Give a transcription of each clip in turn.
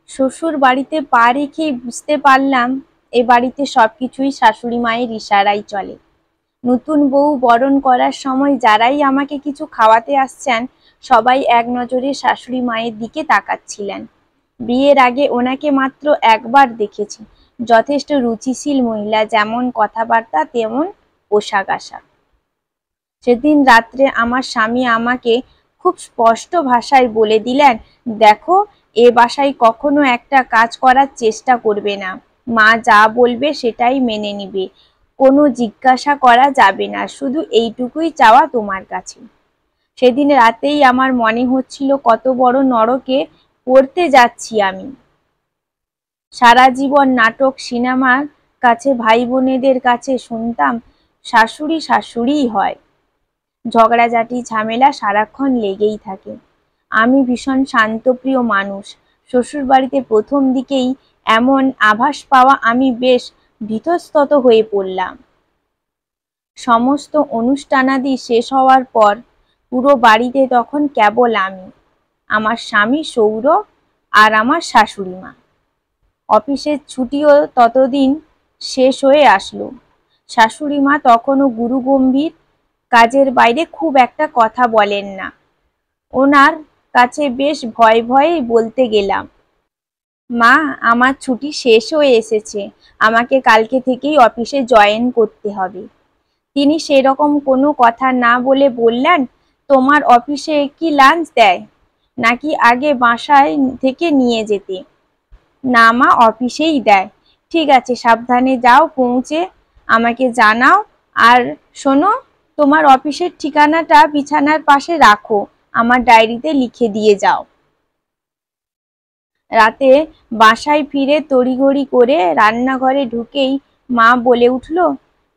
শ্বশুর বাড়িতে পা রেখেই বুঝতে পারলাম এ বাড়িতে সবকিছুই শাশুড়ি মায়ের ইশারায় চলে। নতুন বউ বরণ করার সময় যারাই আমাকে কিছু খাওয়াতে আসছেন সবাই এক নজরে শাশুড়ি মায়ের দিকে তাকাচ্ছিলেন। বিয়ের আগে ওনাকে মাত্র একবার দেখেছি। যথেষ্ট রুচিশীল মহিলা, যেমন কথাবার্তা তেমন পোশাক আশাক। সেদিন রাত্রে আমার স্বামী আমাকে খুব স্পষ্ট ভাষায় বলে দিলেন, দেখো, এ বাসায় কখনো একটা কাজ করার চেষ্টা করবে না। মা যা বলবে সেটাই মেনে নিবে, কোনো জিজ্ঞাসা করা যাবে না, শুধু এইটুকুই চাওয়া তোমার কাছে। সেদিন রাতেই আমার মনে হচ্ছিল কত বড় নরকে পড়তে যাচ্ছি আমি। সারা জীবন নাটক সিনেমার কাছে ভাই বোনেদের কাছে শুনতাম শাশুড়ি শাশুড়িই হয়, ঝগড়াঝাটি ঝামেলা সারাক্ষণ লেগেই থাকে। আমি ভীষণ শান্তপ্রিয় মানুষ। শ্বশুর বাড়িতে প্রথম দিকেই এমন আভাস পাওয়া আমি বেশ ভীতস্তত হয়ে পড়লাম। সমস্ত অনুষ্ঠানাদি শেষ হওয়ার পর পুরো বাড়িতে তখন কেবল আমি, আমার স্বামী সৌর আর আমার শাশুড়ি মা। অফিসের ছুটিও ততদিন শেষ হয়ে আসলো। শাশুড়ি মা তখনও গুরুগম্ভীর, কাজের বাইরে খুব একটা কথা বলেন না। ওনার কাছে বেশ ভয়ে ভয়েই বলতে গেলাম, মা, আমার ছুটি শেষ হয়ে এসেছে, আমাকে কালকে থেকেই অফিসে জয়েন করতে হবে। তিনি সেরকম কোনো কথা না বলে বললেন, তোমার অফিসে কি লাঞ্চ দেয়, নাকি আগে বাসায় থেকে নিয়ে যেতে? না মা, অফিসেই দেয়। ঠিক আছে, সাবধানে যাও, পৌঁছে আমাকে জানাও। আর শোনো, তোমার অফিসের ঠিকানাটা বিছানার পাশে রাখো, আমার ডায়েরিতে লিখে দিয়ে যাও। রাতে বাসায় ফিরে তড়িঘড়ি করে রান্নাঘরে ঢুকেই মা বলে উঠল,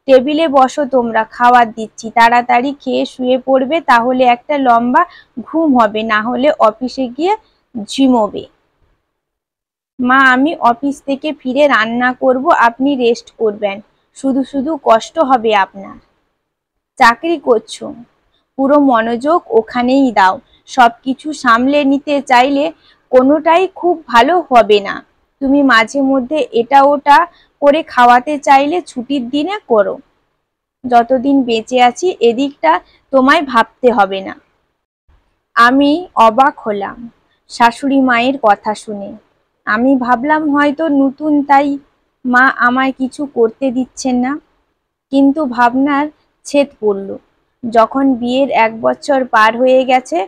টেবিলে বসো, তোমরা খাবার দিচ্ছি, তাড়াতাড়ি খেয়ে শুয়ে পড়বে, তাহলে একটা লম্বা ঘুম হবে, না হলে অফিসে গিয়ে ঝিমোবে। মা, আমি অফিস থেকে ফিরে রান্না করব, আপনি রেস্ট করবেন, শুধু শুধু কষ্ট হবে আপনার। চাকরি করছো, পুরো মনোযোগ ওখানেই দাও। সবকিছু সামলে নিতে চাইলে কোনোটাই খুব ভালো হবে না। তুমি মাঝে মধ্যে এটা ওটা করে খাওয়াতে চাইলে ছুটির দিনে করো। যতদিন বেঁচে আছি এদিকটা তোমায় ভাবতে হবে না। আমি অবাক হলাম শাশুড়ি মায়ের কথা শুনে। আমি ভাবলাম হয়তো নতুন, তাই মা আমায় কিছু করতে দিচ্ছেন না। কিন্তু ভাবনার ছেদ পড়ল যখন বিয়ের 1 বছর পার হয়ে গেছে।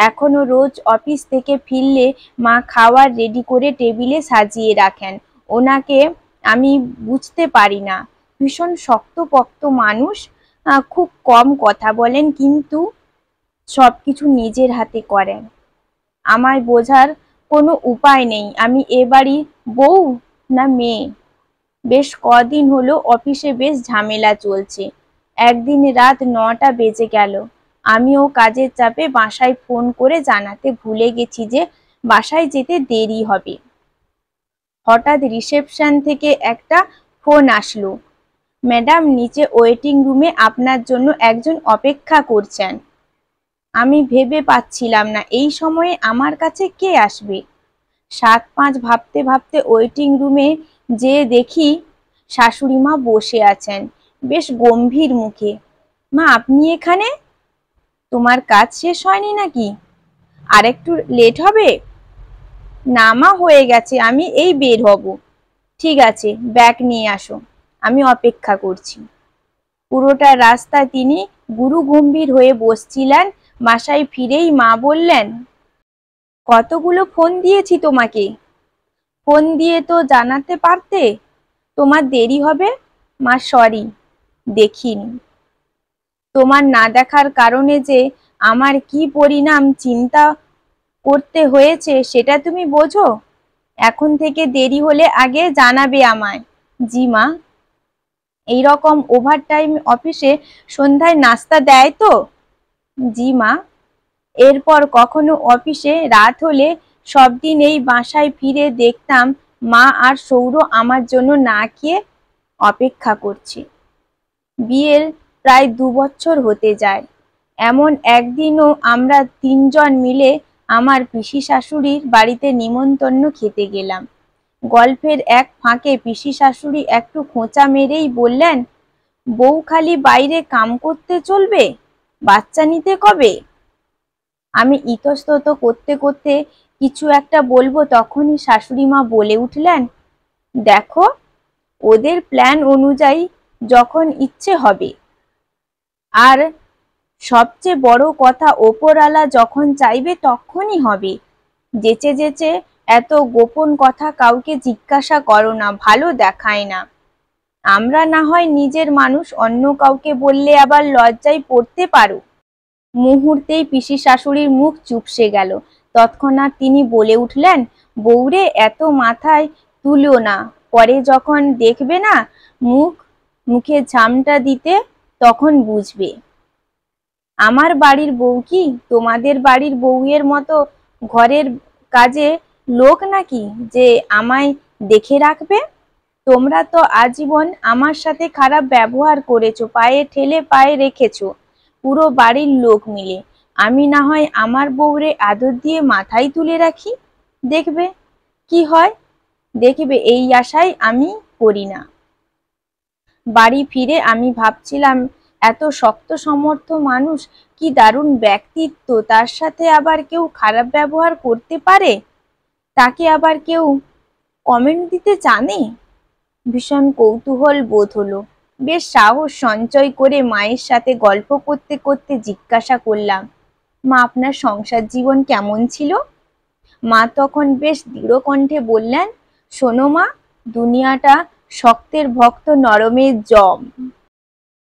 এখনো রোজ অফিস থেকে ফিরলে মা খাবার রেডি করে টেবিলে সাজিয়ে রাখেন। ওনাকে আমি বুঝতে পারি না, ভীষণ শক্তপোক্ত মানুষ, খুব কম কথা বলেন, কিন্তু সবকিছু নিজের হাতে করেন। আমায় বোঝার কোনো উপায় নেই আমি এ বাড়ির বউ না মেয়ে। বেশ কদিন হলো অফিসে বেশ ঝামেলা চলছে। একদিন রাত 9টা বেজে গেল। আমিও কাজের চাপে বাসায় ফোন করে জানাতে ভুলে গেছি যে বাসায় যেতে দেরি হবে। হঠাৎ রিসেপশন থেকে একটা ফোন আসলো, ম্যাডাম, নিচে ওয়েটিং রুমে আপনার জন্য একজন অপেক্ষা করছেন। আমি ভেবে পাচ্ছিলাম না এই সময়ে আমার কাছে কে আসবে। 7-5 ভাবতে ভাবতে ওয়েটিং রুমে যেয়ে দেখি শাশুড়ি মা বসে আছেন বেশ গম্ভীর মুখে। মা, আপনি এখানে? তোমার কাজ শেষ হয়নি নাকি? আর একটু লেট হবে? না মা, হয়ে গেছে, আমি এই বের হব। ঠিক আছে, ব্যাগ নিয়ে আসো, আমি অপেক্ষা করছি। পুরোটা রাস্তায় তিনি গুরুগম্ভীর হয়ে বসছিলেন। বাসায় ফিরেই মা বললেন, কতগুলো ফোন দিয়েছি তোমাকে, ফোন দিয়ে তো জানাতে পারতে তোমার দেরি হবে। মা, সরি, দেখিনি। তোমার না দেখার কারণে যে আমার কি পরিণাম চিন্তা করতে হয়েছে সেটা তুমি বোঝো। এখন থেকে দেরি হলে আগে জানাবে আমায়। জি মা। এইরকম ওভারটাইম অফিসে সন্ধ্যায় নাস্তা দেয় তো? জি মা। এরপর কখনো অফিসে রাত হলে সব দিন এই বাসায় ফিরে দেখতাম মা আর সৌর আমার জন্য না খেয়ে অপেক্ষা করছে। বিয়ের প্রায় 2 বছর হতে যায়। এমন একদিনও আমরা 3 জন মিলে আমার পিসি শাশুড়ির বাড়িতে নিমন্ত্রণ খেতে গেলাম। গল্পের এক ফাঁকে পিসি শাশুড়ি একটু খোঁচা মেরেই বললেন, বউ খালি বাইরে কাম করতে চলবে, বাচ্চা নিতে কবে? আমি ইতস্তত করতে করতে কিছু একটা বলবো, তখনই শাশুড়ি মা বলে উঠলেন, দেখো, ওদের প্ল্যান অনুযায়ী যখন ইচ্ছে হবে। আর সবচেয়ে বড় কথা, ওপরওয়ালা যখন চাইবে তখনই হবে। যেচে যেচে এত গোপন কথা কাউকে জিজ্ঞাসা করো না, ভালো দেখায় না। আমরা না হয় নিজের মানুষ, অন্য কাউকে বললে আবার লজ্জায় পড়তে পারো। মুহূর্তেই পিসি শাশুড়ির মুখ চুপসে গেল। তৎক্ষণাৎ তিনি বলে উঠলেন, বউরে এত মাথায় তুলো না, পরে যখন দেখবে না মুখে ঝামটা দিতে, তখন বুঝবে। আমার বাড়ির বউ কি তোমাদের বাড়ির বউয়ের মতো ঘরের কাজে লোক নাকি যে আমায় দেখে রাখবে? তোমরা তো আজীবন আমার সাথে খারাপ ব্যবহার করেছো, পায়ে ঠেলে পায়ে রেখেছো পুরো বাড়ির লোক মিলে। আমি না হয় আমার বউরে আদর দিয়ে মাথায় তুলে রাখি, দেখবে কি হয়। দেখবে, এই আশাই আমি করি না। বাড়ি ফিরে আমি ভাবছিলাম, এত শক্ত সমর্থ মানুষ, কি দারুণ ব্যক্তিত্ব, তার সাথে আবার কেউ খারাপ ব্যবহার করতে পারে? তাকে আবার কেউ কমেন্ট দিতে জানে? ভীষণ কৌতূহল বোধ হলো। বেশ সাহস সঞ্চয় করে মায়ের সাথে গল্প করতে করতে জিজ্ঞাসা করলাম, মা, আপনার সংসার জীবন কেমন ছিল? মা তখন বেশ দৃঢ় কণ্ঠে বললেন, শোনো মা, দুনিয়াটা শক্তের ভক্ত নরমের জম।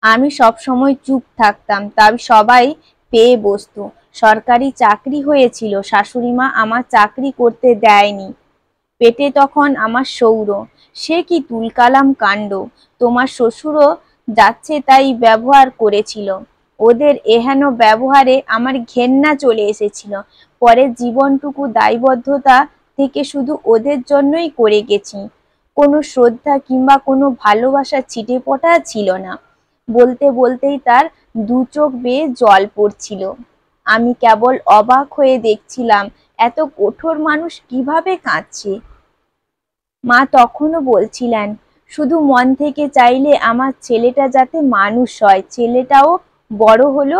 আমি সব সময় চুপ থাকতাম, তাই সবাই পেয়ে বসতো। সরকারি চাকরি হয়েছিল, শাশুড়ি মা আমার চাকরি করতে দেয়নি। পেটে তখন আমার সৌর, সে কি তুলকালাম কাণ্ড। তোমার শ্বশুরও যাচ্ছে তাই ব্যবহার করেছিল। ওদের এহেন ব্যবহারে আমার ঘেন্না চলে এসেছিল। পরের জীবনটুকু দায়বদ্ধতা থেকে শুধু ওদের জন্যই করে গেছি। কোনো শ্রদ্ধা কিংবা কোনো ভালোবাসার ছিটেফোঁটা ছিল না। বলতে বলতেই তার দু চোখ বেয়ে জল পড়ছিল। আমি কেবল অবাক হয়ে দেখছিলাম, এত কঠোর মানুষ কিভাবে কাঁদছে। মা তখনও বলছিলেন, শুধু মন থেকে চাইলে আমার ছেলেটা যাতে মানুষ হয়। ছেলেটাও বড় হলো,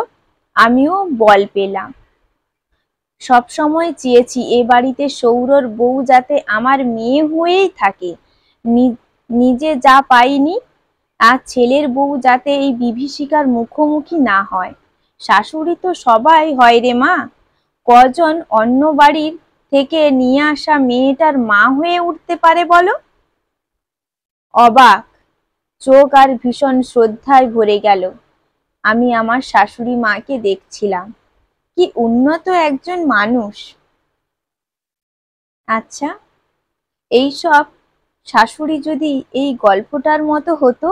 আমিও বল পেলাম। সবসময় চেয়েছি এ বাড়িতে সৌরর বউ যাতে আমার মেয়ে হয়েই থাকে। নিজে যা পাইনি, আর ছেলের বউ যাতে এই বিভীষিকার মুখোমুখি না হয়। শাশুড়ি তো সবাই হয় রে মা, কজন অন্য বাড়ির থেকে নিয়ে আসা মেয়েটার মা হয়ে উঠতে পারে বলো? অবাক চোখ আর ভীষণ শ্রদ্ধায় ভরে গেল। আমি আমার শাশুড়ি মাকে দেখছিলাম, কি উন্নত একজন মানুষ। আচ্ছা, এইসব শাশুড়ি যদি এই গল্পটার মতো হতো,